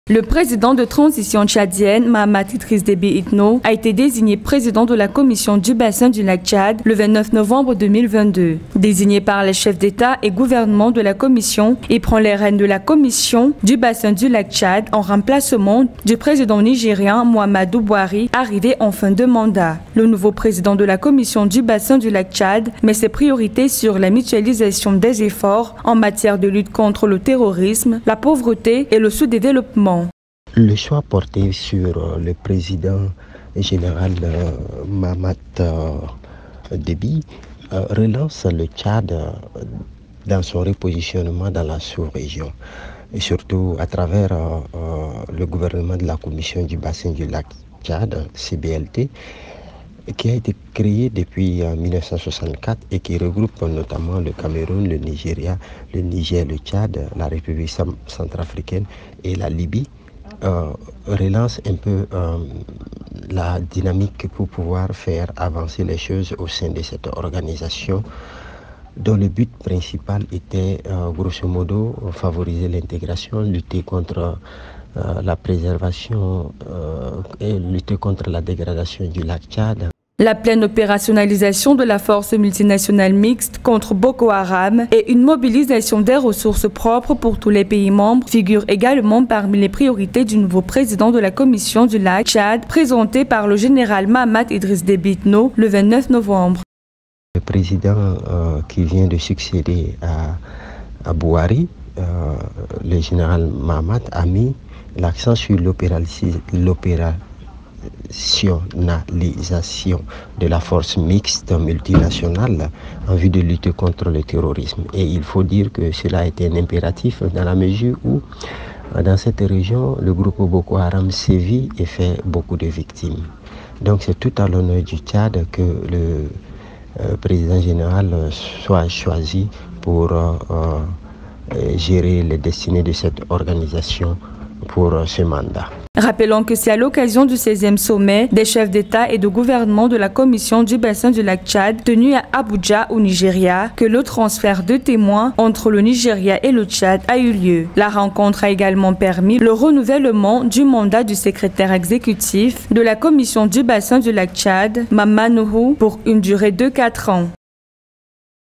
Le président de transition tchadienne, Mahamat Idriss Déby Itno, a été désigné président de la commission du bassin du lac Tchad le 29 novembre 2022. Désigné par les chefs d'État et gouvernement de la commission, il prend les rênes de la commission du bassin du lac Tchad en remplacement du président nigérien Muhammadu Buhari, arrivé en fin de mandat. Le nouveau président de la commission du bassin du lac Tchad met ses priorités sur la mutualisation des efforts en matière de lutte contre le terrorisme, la pauvreté et le sous-développement. Le choix porté sur le président général Mahamat Déby relance le Tchad dans son repositionnement dans la sous-région, et surtout à travers le gouvernement de la commission du bassin du lac Tchad, CBLT, qui a été créé depuis 1964 et qui regroupe notamment le Cameroun, le Nigeria, le Niger, le Tchad, la République centrafricaine et la Libye. Relance un peu la dynamique pour pouvoir faire avancer les choses au sein de cette organisation dont le but principal était grosso modo favoriser l'intégration, lutter contre la préservation et lutter contre la dégradation du lac Tchad. La pleine opérationnalisation de la force multinationale mixte contre Boko Haram et une mobilisation des ressources propres pour tous les pays membres figurent également parmi les priorités du nouveau président de la commission du lac Tchad, présenté par le général Mahamat Idriss Déby Itno le 29 novembre. Le président qui vient de succéder à Buhari, le général Mahamat, a mis l'accent sur l'opérationnalisation de la force mixte multinationale en vue de lutter contre le terrorisme. Et il faut dire que cela a été un impératif dans la mesure où dans cette région, le groupe Boko Haram sévit et fait beaucoup de victimes. Donc c'est tout à l'honneur du Tchad que le président général soit choisi pour gérer les destinées de cette organisation pour ce mandat. Rappelons que c'est à l'occasion du 16e sommet des chefs d'État et de gouvernement de la commission du bassin du lac Tchad tenu à Abuja au Nigeria que le transfert de témoins entre le Nigeria et le Tchad a eu lieu. La rencontre a également permis le renouvellement du mandat du secrétaire exécutif de la commission du bassin du lac Tchad, Mama Nuhu, pour une durée de 4 ans.